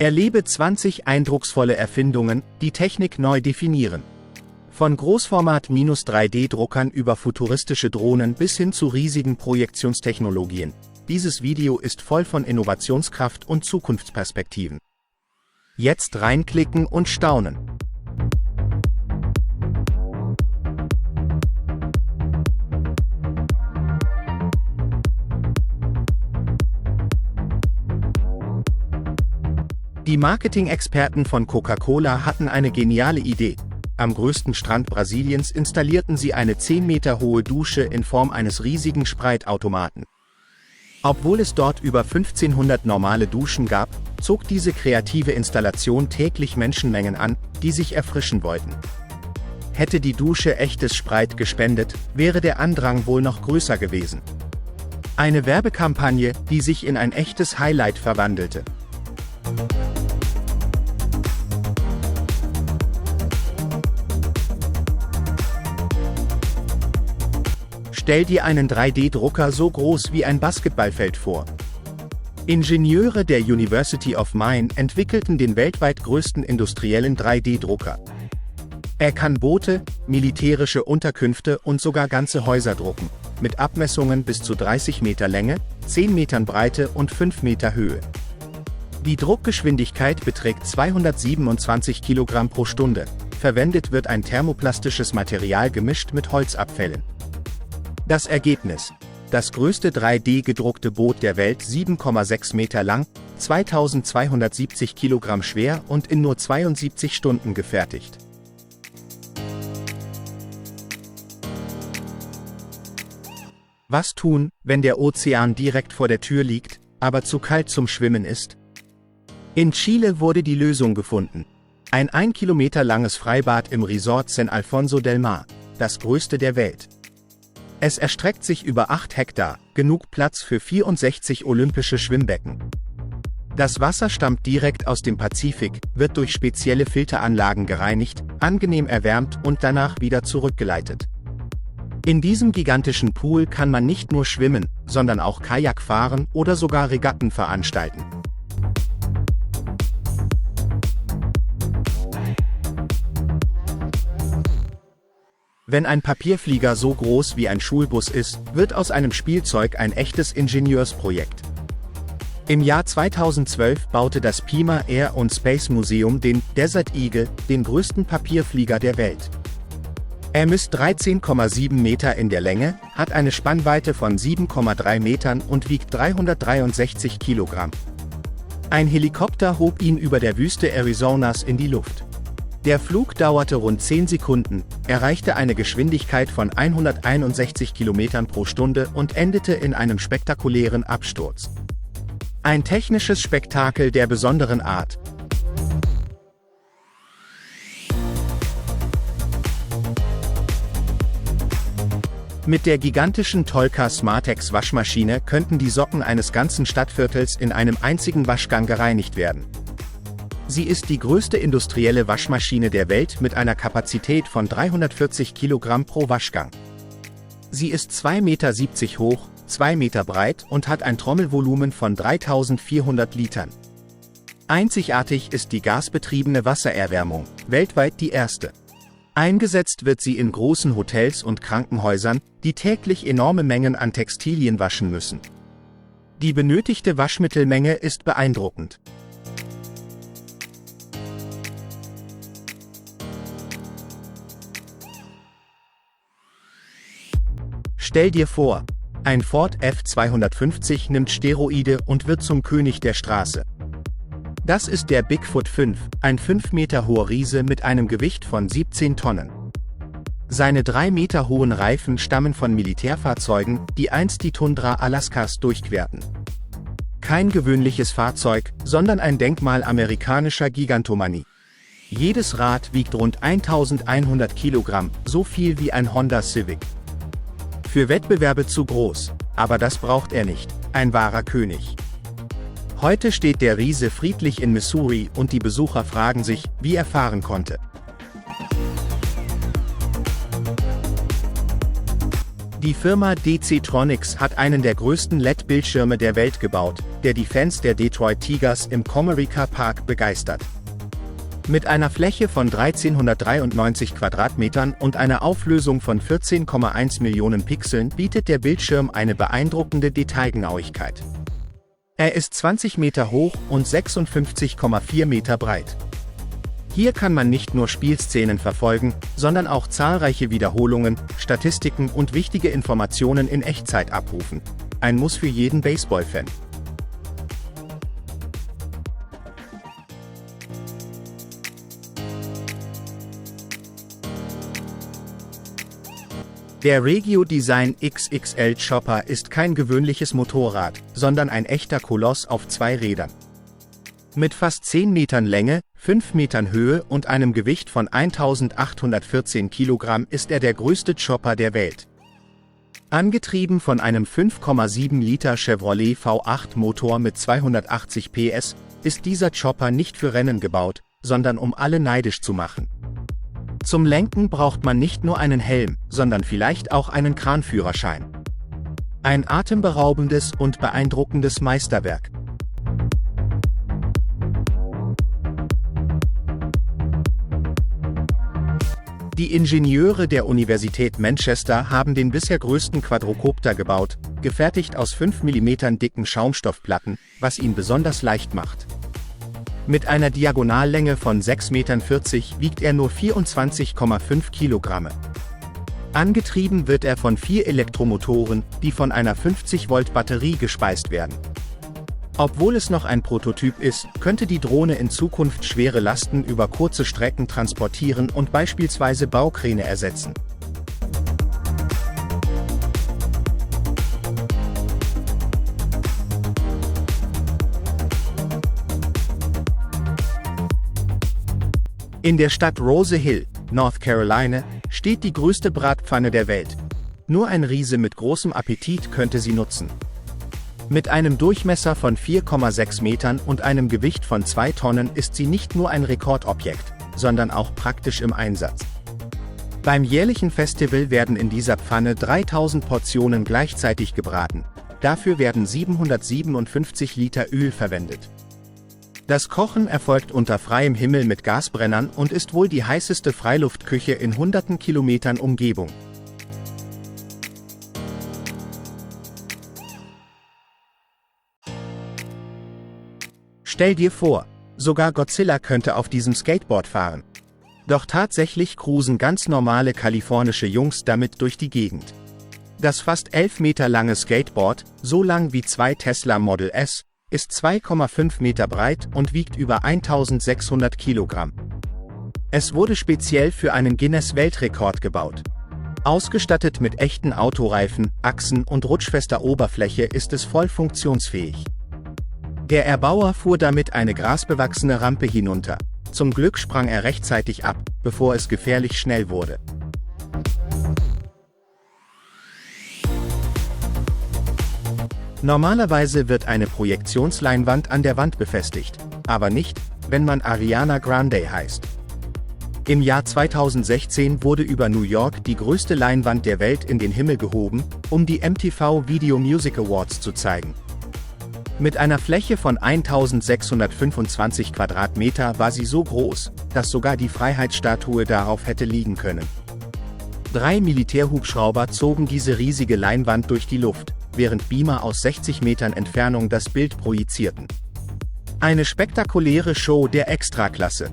Erlebe 20 eindrucksvolle Erfindungen, die Technik neu definieren. Von Großformat-3D-Druckern über futuristische Drohnen bis hin zu riesigen Projektionstechnologien. Dieses Video ist voll von Innovationskraft und Zukunftsperspektiven. Jetzt reinklicken und staunen. Die Marketing-Experten von Coca-Cola hatten eine geniale Idee. Am größten Strand Brasiliens installierten sie eine 10 Meter hohe Dusche in Form eines riesigen Spreitautomaten. Obwohl es dort über 1500 normale Duschen gab, zog diese kreative Installation täglich Menschenmengen an, die sich erfrischen wollten. Hätte die Dusche echtes Spreit gespendet, wäre der Andrang wohl noch größer gewesen. Eine Werbekampagne, die sich in ein echtes Highlight verwandelte. Stell dir einen 3D-Drucker so groß wie ein Basketballfeld vor. Ingenieure der University of Maine entwickelten den weltweit größten industriellen 3D-Drucker. Er kann Boote, militärische Unterkünfte und sogar ganze Häuser drucken, mit Abmessungen bis zu 30 Meter Länge, 10 Metern Breite und 5 Meter Höhe. Die Druckgeschwindigkeit beträgt 227 Kilogramm pro Stunde. Verwendet wird ein thermoplastisches Material gemischt mit Holzabfällen. Das Ergebnis: das größte 3D-gedruckte Boot der Welt, 7,6 Meter lang, 2270 Kilogramm schwer und in nur 72 Stunden gefertigt. Was tun, wenn der Ozean direkt vor der Tür liegt, aber zu kalt zum Schwimmen ist? In Chile wurde die Lösung gefunden. Ein 1 Kilometer langes Freibad im Resort San Alfonso del Mar, das größte der Welt. Es erstreckt sich über 8 Hektar, genug Platz für 64 olympische Schwimmbecken. Das Wasser stammt direkt aus dem Pazifik, wird durch spezielle Filteranlagen gereinigt, angenehm erwärmt und danach wieder zurückgeleitet. In diesem gigantischen Pool kann man nicht nur schwimmen, sondern auch Kajak fahren oder sogar Regatten veranstalten. Wenn ein Papierflieger so groß wie ein Schulbus ist, wird aus einem Spielzeug ein echtes Ingenieursprojekt. Im Jahr 2012 baute das Pima Air and Space Museum den Desert Eagle, den größten Papierflieger der Welt. Er misst 13,7 Meter in der Länge, hat eine Spannweite von 7,3 Metern und wiegt 363 Kilogramm. Ein Helikopter hob ihn über der Wüste Arizonas in die Luft. Der Flug dauerte rund 10 Sekunden, erreichte eine Geschwindigkeit von 161 Kilometern pro Stunde und endete in einem spektakulären Absturz. Ein technisches Spektakel der besonderen Art. Mit der gigantischen Tolka Smartex Waschmaschine könnten die Socken eines ganzen Stadtviertels in einem einzigen Waschgang gereinigt werden. Sie ist die größte industrielle Waschmaschine der Welt mit einer Kapazität von 340 Kilogramm pro Waschgang. Sie ist 2,70 Meter hoch, 2 Meter breit und hat ein Trommelvolumen von 3400 Litern. Einzigartig ist die gasbetriebene Wassererwärmung, weltweit die erste. Eingesetzt wird sie in großen Hotels und Krankenhäusern, die täglich enorme Mengen an Textilien waschen müssen. Die benötigte Waschmittelmenge ist beeindruckend. Stell dir vor, ein Ford F250 nimmt Steroide und wird zum König der Straße. Das ist der Bigfoot 5, ein 5 Meter hoher Riese mit einem Gewicht von 17 Tonnen. Seine 3 Meter hohen Reifen stammen von Militärfahrzeugen, die einst die Tundra Alaskas durchquerten. Kein gewöhnliches Fahrzeug, sondern ein Denkmal amerikanischer Gigantomanie. Jedes Rad wiegt rund 1100 Kilogramm, so viel wie ein Honda Civic. Für Wettbewerbe zu groß, aber das braucht er nicht, ein wahrer König. Heute steht der Riese friedlich in Missouri und die Besucher fragen sich, wie er fahren konnte. Die Firma DC-Tronics hat einen der größten LED-Bildschirme der Welt gebaut, der die Fans der Detroit Tigers im Comerica Park begeistert. Mit einer Fläche von 1393 Quadratmetern und einer Auflösung von 14,1 Millionen Pixeln bietet der Bildschirm eine beeindruckende Detailgenauigkeit. Er ist 20 Meter hoch und 56,4 Meter breit. Hier kann man nicht nur Spielszenen verfolgen, sondern auch zahlreiche Wiederholungen, Statistiken und wichtige Informationen in Echtzeit abrufen. Ein Muss für jeden Baseball-Fan. Der Regio Design XXL Chopper ist kein gewöhnliches Motorrad, sondern ein echter Koloss auf zwei Rädern. Mit fast 10 Metern Länge, 5 Metern Höhe und einem Gewicht von 1814 Kilogramm ist er der größte Chopper der Welt. Angetrieben von einem 5,7 Liter Chevrolet V8 Motor mit 280 PS, ist dieser Chopper nicht für Rennen gebaut, sondern um alle neidisch zu machen. Zum Lenken braucht man nicht nur einen Helm, sondern vielleicht auch einen Kranführerschein. Ein atemberaubendes und beeindruckendes Meisterwerk. Die Ingenieure der Universität Manchester haben den bisher größten Quadrocopter gebaut, gefertigt aus 5 mm dicken Schaumstoffplatten, was ihn besonders leicht macht. Mit einer Diagonallänge von 6,40 Metern wiegt er nur 24,5 Kilogramme. Angetrieben wird er von 4 Elektromotoren, die von einer 50-Volt-Batterie gespeist werden. Obwohl es noch ein Prototyp ist, könnte die Drohne in Zukunft schwere Lasten über kurze Strecken transportieren und beispielsweise Baukräne ersetzen. In der Stadt Rose Hill, North Carolina, steht die größte Bratpfanne der Welt. Nur ein Riese mit großem Appetit könnte sie nutzen. Mit einem Durchmesser von 4,6 Metern und einem Gewicht von 2 Tonnen ist sie nicht nur ein Rekordobjekt, sondern auch praktisch im Einsatz. Beim jährlichen Festival werden in dieser Pfanne 3000 Portionen gleichzeitig gebraten. Dafür werden 757 Liter Öl verwendet. Das Kochen erfolgt unter freiem Himmel mit Gasbrennern und ist wohl die heißeste Freiluftküche in hunderten Kilometern Umgebung. Stell dir vor, sogar Godzilla könnte auf diesem Skateboard fahren. Doch tatsächlich cruisen ganz normale kalifornische Jungs damit durch die Gegend. Das fast 11 Meter lange Skateboard, so lang wie 2 Tesla Model S, ist 2,5 Meter breit und wiegt über 1600 Kilogramm. Es wurde speziell für einen Guinness-Weltrekord gebaut. Ausgestattet mit echten Autoreifen, Achsen und rutschfester Oberfläche ist es voll funktionsfähig. Der Erbauer fuhr damit eine grasbewachsene Rampe hinunter. Zum Glück sprang er rechtzeitig ab, bevor es gefährlich schnell wurde. Normalerweise wird eine Projektionsleinwand an der Wand befestigt, aber nicht, wenn man Ariana Grande heißt. Im Jahr 2016 wurde über New York die größte Leinwand der Welt in den Himmel gehoben, um die MTV Video Music Awards zu zeigen. Mit einer Fläche von 1625 Quadratmeter war sie so groß, dass sogar die Freiheitsstatue darauf hätte liegen können. 3 Militärhubschrauber zogen diese riesige Leinwand durch die Luft, während Beamer aus 60 Metern Entfernung das Bild projizierten. Eine spektakuläre Show der Extraklasse.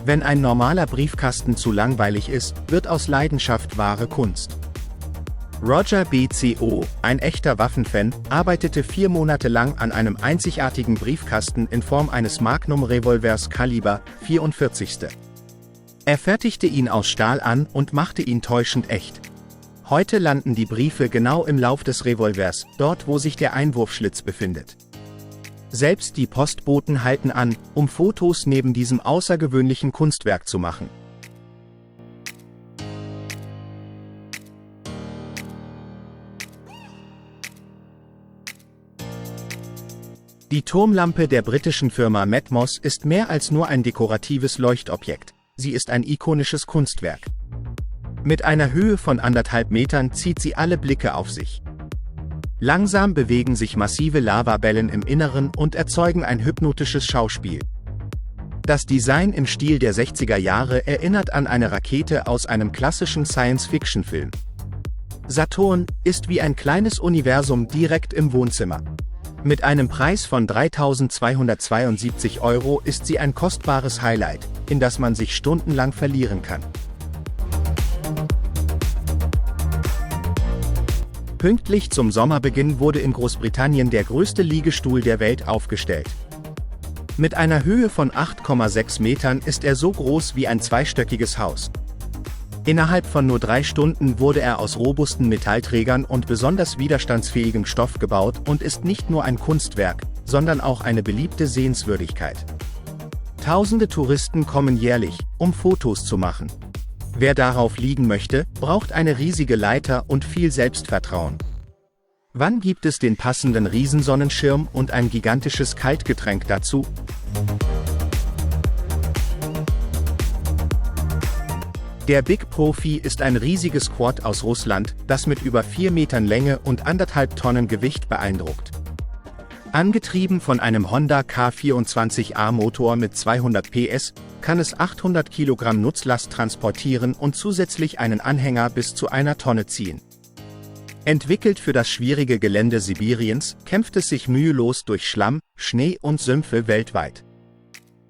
Wenn ein normaler Briefkasten zu langweilig ist, wird aus Leidenschaft wahre Kunst. Roger BCO, ein echter Waffenfan, arbeitete 4 Monate lang an einem einzigartigen Briefkasten in Form eines Magnum-Revolvers Kaliber 44. Er fertigte ihn aus Stahl an und machte ihn täuschend echt. Heute landen die Briefe genau im Lauf des Revolvers, dort wo sich der Einwurfschlitz befindet. Selbst die Postboten halten an, um Fotos neben diesem außergewöhnlichen Kunstwerk zu machen. Die Turmlampe der britischen Firma Matmos ist mehr als nur ein dekoratives Leuchtobjekt. sie ist ein ikonisches Kunstwerk. Mit einer Höhe von 1,5 Metern zieht sie alle Blicke auf sich. Langsam bewegen sich massive Lavabellen im Inneren und erzeugen ein hypnotisches Schauspiel. Das Design im Stil der 60er Jahre erinnert an eine Rakete aus einem klassischen Science-Fiction-Film. Saturn ist wie ein kleines Universum direkt im Wohnzimmer. Mit einem Preis von 3.272 € ist sie ein kostbares Highlight, in das man sich stundenlang verlieren kann. Pünktlich zum Sommerbeginn wurde in Großbritannien der größte Liegestuhl der Welt aufgestellt. Mit einer Höhe von 8,6 Metern ist er so groß wie ein zweistöckiges Haus. Innerhalb von nur 3 Stunden wurde er aus robusten Metallträgern und besonders widerstandsfähigem Stoff gebaut und ist nicht nur ein Kunstwerk, sondern auch eine beliebte Sehenswürdigkeit. Tausende Touristen kommen jährlich, um Fotos zu machen. Wer darauf liegen möchte, braucht eine riesige Leiter und viel Selbstvertrauen. Wann gibt es den passenden Riesensonnenschirm und ein gigantisches Kaltgetränk dazu? Der Big Profi ist ein riesiges Quad aus Russland, das mit über 4 Metern Länge und 1,5 Tonnen Gewicht beeindruckt. Angetrieben von einem Honda K24A Motor mit 200 PS, kann es 800 Kilogramm Nutzlast transportieren und zusätzlich einen Anhänger bis zu 1 Tonne ziehen. Entwickelt für das schwierige Gelände Sibiriens, kämpft es sich mühelos durch Schlamm, Schnee und Sümpfe weltweit.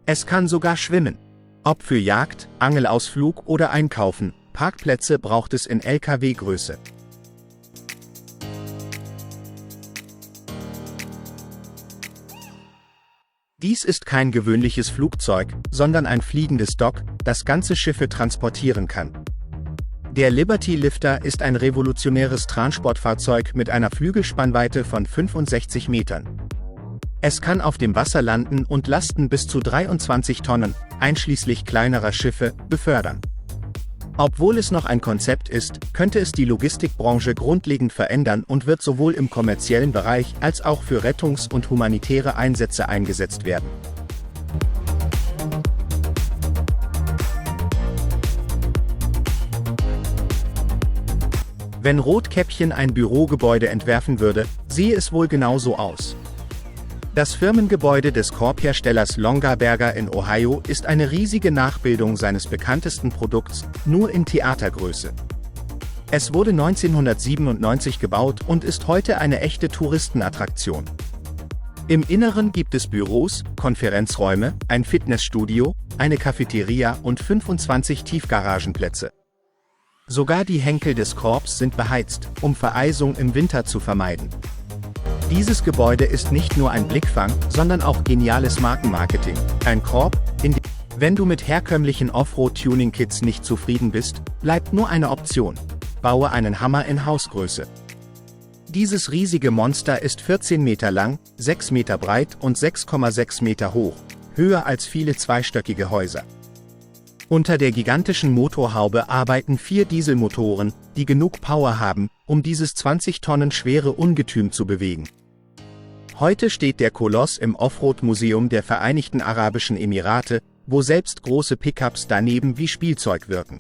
Es kann sogar schwimmen. Ob für Jagd, Angelausflug oder Einkaufen, Parkplätze braucht es in LKW-Größe. Dies ist kein gewöhnliches Flugzeug, sondern ein fliegendes Dock, das ganze Schiffe transportieren kann. Der Liberty Lifter ist ein revolutionäres Transportfahrzeug mit einer Flügelspannweite von 65 Metern. Es kann auf dem Wasser landen und Lasten bis zu 23 Tonnen, einschließlich kleinerer Schiffe, befördern. Obwohl es noch ein Konzept ist, könnte es die Logistikbranche grundlegend verändern und wird sowohl im kommerziellen Bereich als auch für Rettungs- und humanitäre Einsätze eingesetzt werden. Wenn Rotkäppchen ein Bürogebäude entwerfen würde, sehe es wohl genauso aus. Das Firmengebäude des Korbherstellers Longaberger in Ohio ist eine riesige Nachbildung seines bekanntesten Produkts, nur in Theatergröße. Es wurde 1997 gebaut und ist heute eine echte Touristenattraktion. Im Inneren gibt es Büros, Konferenzräume, ein Fitnessstudio, eine Cafeteria und 25 Tiefgaragenplätze. Sogar die Henkel des Korbs sind beheizt, um Vereisung im Winter zu vermeiden. Dieses Gebäude ist nicht nur ein Blickfang, sondern auch geniales Markenmarketing. Ein Korb, wenn du mit herkömmlichen Offroad-Tuning-Kits nicht zufrieden bist, bleibt nur eine Option: baue einen Hammer in Hausgröße. Dieses riesige Monster ist 14 Meter lang, 6 Meter breit und 6,6 Meter hoch, höher als viele zweistöckige Häuser. Unter der gigantischen Motorhaube arbeiten 4 Dieselmotoren, die genug Power haben, um dieses 20 Tonnen schwere Ungetüm zu bewegen. Heute steht der Koloss im Offroad-Museum der Vereinigten Arabischen Emirate, wo selbst große Pickups daneben wie Spielzeug wirken.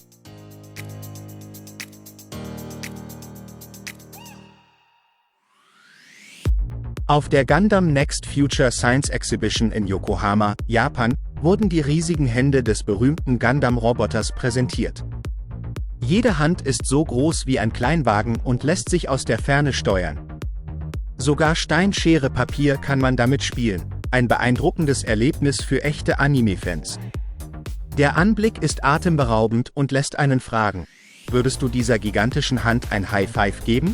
Auf der Gundam Next Future Science Exhibition in Yokohama, Japan, wurden die riesigen Hände des berühmten Gundam-Roboters präsentiert. Jede Hand ist so groß wie ein Kleinwagen und lässt sich aus der Ferne steuern. Sogar Stein, Schere, Papier kann man damit spielen, ein beeindruckendes Erlebnis für echte Anime-Fans. Der Anblick ist atemberaubend und lässt einen fragen: Würdest du dieser gigantischen Hand ein High Five geben?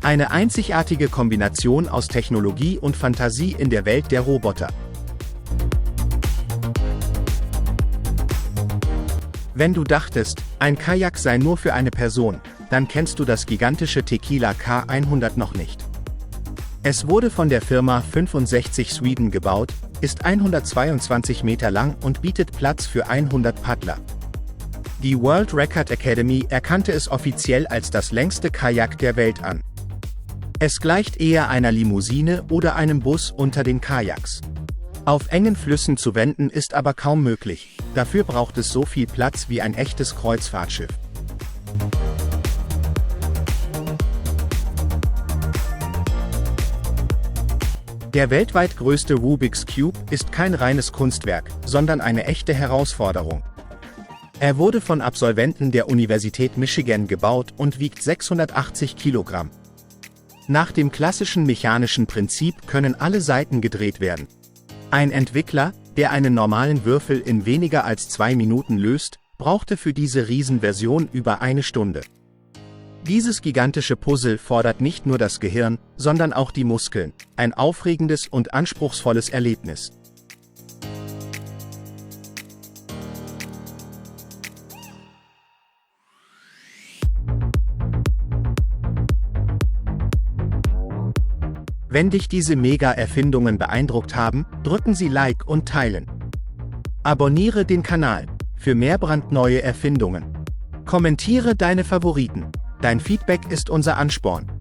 Eine einzigartige Kombination aus Technologie und Fantasie in der Welt der Roboter. Wenn du dachtest, ein Kajak sei nur für eine Person, dann kennst du das gigantische Tequila K100 noch nicht. Es wurde von der Firma 65 Sweden gebaut, ist 122 Meter lang und bietet Platz für 100 Paddler. Die World Record Academy erkannte es offiziell als das längste Kajak der Welt an. Es gleicht eher einer Limousine oder einem Bus unter den Kajaks. Auf engen Flüssen zu wenden ist aber kaum möglich. Dafür braucht es so viel Platz wie ein echtes Kreuzfahrtschiff. Der weltweit größte Rubik's Cube ist kein reines Kunstwerk, sondern eine echte Herausforderung. Er wurde von Absolventen der Universität Michigan gebaut und wiegt 680 Kilogramm. Nach dem klassischen mechanischen Prinzip können alle Seiten gedreht werden. Ein Entwickler, der einen normalen Würfel in weniger als 2 Minuten löst, brauchte für diese Riesenversion über 1 Stunde. Dieses gigantische Puzzle fordert nicht nur das Gehirn, sondern auch die Muskeln. Ein aufregendes und anspruchsvolles Erlebnis. Wenn dich diese Mega-Erfindungen beeindruckt haben, drücken Sie Like und teilen. Abonniere den Kanal für mehr brandneue Erfindungen. Kommentiere deine Favoriten. Dein Feedback ist unser Ansporn.